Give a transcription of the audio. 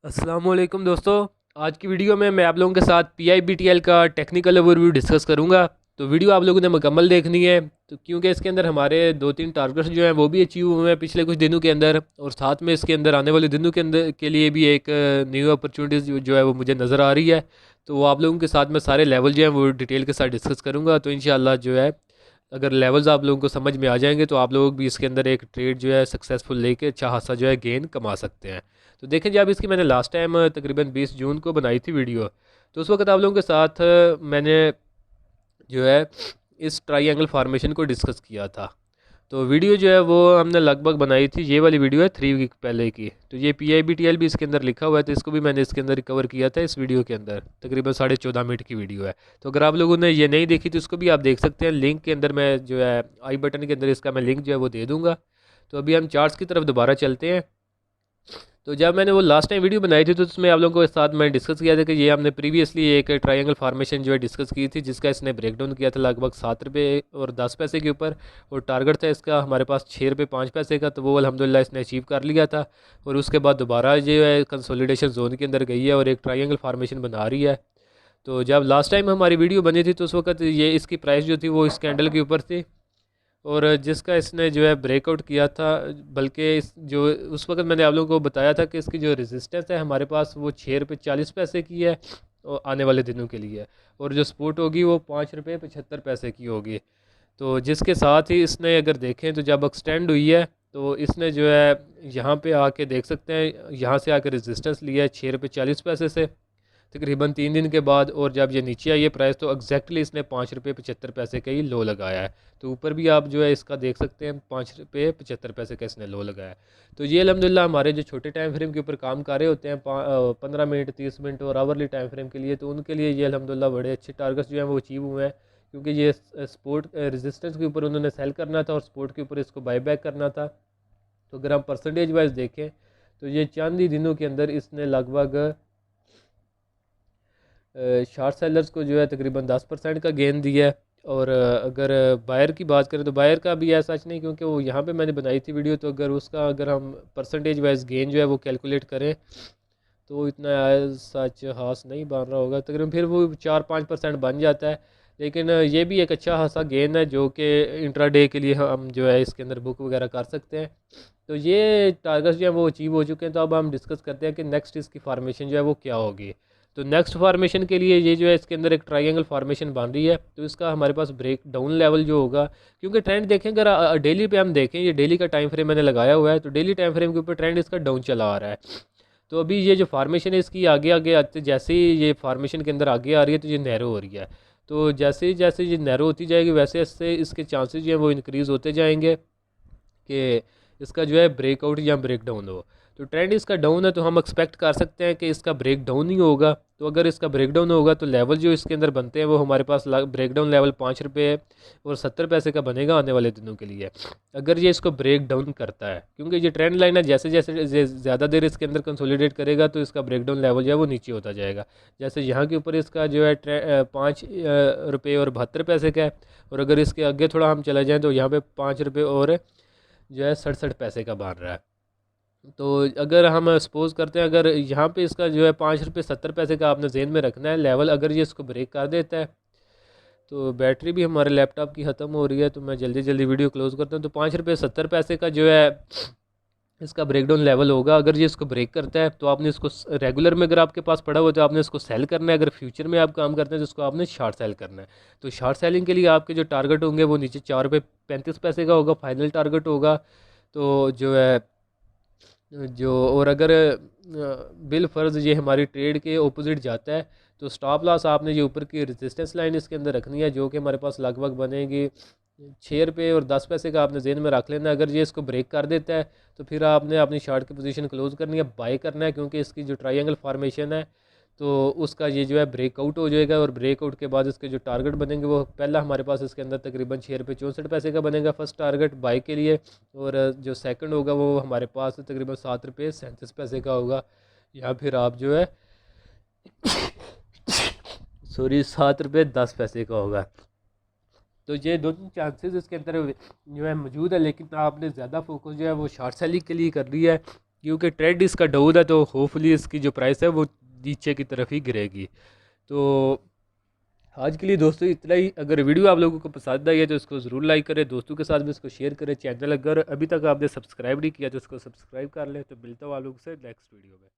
अस्सलाम वालेकुम दोस्तों। आज की वीडियो में मैं आप लोगों के साथ PIBTL का टेक्निकल ओवरव्यू डिस्कस करूंगा। तो वीडियो आप लोगों ने मुकम्मल देखनी है तो क्योंकि इसके अंदर हमारे दो तीन टारगेट्स जो हैं वो भी अचीव हुए हैं पिछले कुछ दिनों के अंदर, और साथ में इसके अंदर आने वाले दिनों के अंदर के लिए भी एक न्यू अपॉर्चुनिटीज़ जो है वो मुझे नज़र आ रही है। तो वो आप लोगों के साथ में सारे लेवल जो हैं वो डिटेल के साथ डिस्कस करूँगा। तो इंशाल्लाह जो है अगर लेवल्स आप लोगों को समझ में आ जाएंगे तो आप लोग भी इसके अंदर एक ट्रेड जो है सक्सेसफुल लेके अच्छा खासा जो है गेन कमा सकते हैं। तो देखें जब इसकी मैंने लास्ट टाइम तकरीबन 20 जून को बनाई थी वीडियो, तो उस वक्त आप लोगों के साथ मैंने जो है इस ट्राई एंगल फार्मेशन को डिस्कस किया था। तो वीडियो जो है वो हमने लगभग बनाई थी, ये वाली वीडियो है 3 वीक पहले की। तो ये PIBTL भी इसके अंदर लिखा हुआ है, तो इसको भी मैंने इसके अंदर कवर किया था इस वीडियो के अंदर। तकरीबन 14.5 मिनट की वीडियो है। तो अगर आप लोगों ने ये नहीं देखी तो इसको भी आप देख सकते हैं। लिंक के अंदर मैं जो है आई बटन के अंदर इसका मैं लिंक जो है वो दे दूँगा। तो अभी हम चार्ट्स की तरफ दोबारा चलते हैं। तो जब मैंने वो लास्ट टाइम वीडियो बनाई थी तो उसमें आप लोगों के साथ मैं डिस्कस किया था कि ये हमने प्रीवियसली एक ट्रायंगल फार्मेशन जो है डिस्कस की थी, जिसका इसने ब्रेक डाउन किया था लगभग 7 रुपये और 10 पैसे के ऊपर। और टारगेट था इसका हमारे पास 6 रुपये 5 पैसे का, तो वो अल्हम्दुलिल्लाह इसने अचीव कर लिया था। और उसके बाद दोबारा जो है कंसोलिडेशन जोन के अंदर गई है और एक ट्रायंगल फार्मेशन बना रही है। तो जब लास्ट टाइम हमारी वीडियो बनी थी तो उस वक्त ये इसकी प्राइस जो थी वो इस कैंडल के ऊपर थी, और जिसका इसने जो है ब्रेकआउट किया था। बल्कि इस जो उस वक्त मैंने आप लोगों को बताया था कि इसकी जो रेजिस्टेंस है हमारे पास वो 6 रुपये 40 पैसे की है और आने वाले दिनों के लिए। और जो सपोर्ट होगी वो 5 रुपये 75 पैसे की होगी। तो जिसके साथ ही इसने अगर देखें तो जब एक्सटेंड हुई है तो इसने जो है यहाँ पे आके देख सकते हैं, यहाँ से आके रेजिस्टेंस लिया है 6 रुपये 40 पैसे से तकरीबन 3 दिन के बाद। और जब ये नीचे आई है प्राइस तो एग्जैक्टली इसने 5 रुपये 75 पैसे का ही लो लगाया है। तो ऊपर भी आप जो है इसका देख सकते हैं 5 रुपये 75 पैसे का इसने लो लगाया है। तो ये अल्हम्दुलिल्लाह हमारे जो छोटे टाइम फ्रेम के ऊपर काम कर रहे होते हैं 15 मिनट 30 मिनट और आवरली टाइम फ्रेम के लिए, तो उनके लिए ये अल्हम्दुलिल्लाह बड़े अच्छे टारगेट्स जो हैं वो अचीव हुए हैं। क्योंकि ये सपोर्ट रेजिस्टेंस के ऊपर उन्होंने सेल करना था और सपोर्ट के ऊपर इसको बाई बैक करना था। तो अगर हम परसेंटेज वाइज देखें तो ये चंद ही दिनों के अंदर इसने लगभग शॉर्ट सेलर्स को जो है तकरीबन 10% का गेन दिया है। और अगर बायर की बात करें तो बायर का भी ऐसा सच नहीं, क्योंकि वो यहाँ पे मैंने बनाई थी वीडियो, तो अगर उसका अगर हम परसेंटेज वाइज गेन जो है वो कैलकुलेट करें तो इतना सच खास नहीं बन रहा होगा, तकरीबन फिर वो 4-5% बन जाता है। लेकिन ये भी एक अच्छा खासा गेन है जो कि इंट्राडे के लिए हम जो है इसके अंदर बुक वगैरह कर सकते हैं। तो ये टारगेट्स जो है वो अचीव हो चुके हैं। तो अब हम डिस्कस करते हैं कि नेक्स्ट इसकी फार्मेशन जो है वो क्या होगी। तो नेक्स्ट फार्मेशन के लिए ये जो है इसके अंदर एक ट्रायंगल फार्मेशन बन रही है, तो इसका हमारे पास ब्रेक डाउन लेवल जो होगा, क्योंकि ट्रेंड देखें अगर डेली पे हम देखें, ये डेली का टाइम फ्रेम मैंने लगाया हुआ है, तो डेली टाइम फ्रेम के ऊपर ट्रेंड इसका डाउन चला आ रहा है। तो अभी ये जो फार्मेशन है इसकी आगे आगे आते जैसे ही ये फार्मेशन के अंदर आगे आ रही है तो ये नैरो हो रही है। तो जैसे जैसे ये नैरो होती जाएगी वैसे वैसे इसके चांसेस जो है वो इंक्रीज़ होते जाएंगे कि इसका जो है ब्रेकआउट या ब्रेक डाउन हो। तो ट्रेंड इसका डाउन है तो हम एक्सपेक्ट कर सकते हैं कि इसका ब्रेक डाउन ही होगा। तो अगर इसका ब्रेक डाउन होगा तो लेवल जो इसके अंदर बनते हैं वो हमारे पास ब्रेक डाउन लेवल 5 रुपये और 70 पैसे का बनेगा आने वाले दिनों के लिए, अगर ये इसको ब्रेक डाउन करता है। क्योंकि ये ट्रेंड लाइन है, जैसे जैसे ज़्यादा देर इसके अंदर कंसोलिडेट करेगा तो इसका ब्रेक डाउन लेवल जो है वो नीचे होता जाएगा। जैसे यहाँ के ऊपर इसका जो है 5 रुपये और 72 पैसे का है, और अगर इसके आगे थोड़ा हम चले जाएँ तो यहाँ पे 5 रुपये और जो है 67 पैसे का बन रहा है। तो अगर हम सपोज़ करते हैं अगर यहाँ पे इसका जो है 5 रुपये 70 पैसे का आपने जेहन में रखना है लेवल, अगर ये इसको ब्रेक कर देता है तो बैटरी भी हमारे लैपटॉप की ख़त्म हो रही है, तो मैं जल्दी जल्दी वीडियो क्लोज़ करता हूँ। तो 5 रुपये 70 पैसे का जो है इसका ब्रेकडाउन लेवल होगा। अगर ये इसको ब्रेक करता है तो आपने इसको रेगुलर में अगर आपके पास पड़ा हुआ तो आपने इसको सेल करना है, अगर फ्यूचर में आप काम करते हैं तो इसको आपने शॉर्ट सेल करना है। तो शॉर्ट सेलिंग के लिए आपके जो टारगेट होंगे वो नीचे 4 रुपये 35 पैसे का होगा, फाइनल टारगेट होगा। तो जो है जो और अगर बिल फ़र्ज़ ये हमारी ट्रेड के ऑपोजिट जाता है तो स्टॉप लॉस आपने ये ऊपर की रेजिस्टेंस लाइन इसके अंदर रखनी है, जो कि हमारे पास लगभग बनेगी 6 रुपये और 10 पैसे का आपने जेहन में रख लेना है। अगर ये इसको ब्रेक कर देता है तो फिर आपने अपनी शार्ट की पोजीशन क्लोज़ करनी है, बाई करना है, क्योंकि इसकी जो ट्रायंगल फार्मेशन है तो उसका ये जो है ब्रेकआउट हो जाएगा। और ब्रेकआउट के बाद इसके जो टारगेट बनेंगे वो पहला हमारे पास इसके अंदर तकरीबन 6 रुपये 64 पैसे का बनेगा फर्स्ट टारगेट बाई के लिए, और जो सेकंड होगा वो हमारे पास तकरीबन 7 रुपये 37 पैसे का होगा, या फिर आप जो है सॉरी 7 रुपये 10 पैसे का होगा। तो ये दोनों चांसेस इसके अंदर जो है मौजूद है, लेकिन आपने ज़्यादा फोकस जो है वो शॉर्ट सेलिंग के लिए कर रही है, क्योंकि ट्रेंड इसका डाउन है, तो होपफुली इसकी जो प्राइस है वो नीचे की तरफ ही गिरेगी। तो आज के लिए दोस्तों इतना ही। अगर वीडियो आप लोगों को पसंद आई है तो इसको ज़रूर लाइक करें, दोस्तों के साथ भी इसको शेयर करें। चैनल अगर अभी तक आपने सब्सक्राइब नहीं किया तो इसको सब्सक्राइब कर लें। तो मिलता हूँ आप लोगों से नेक्स्ट वीडियो में।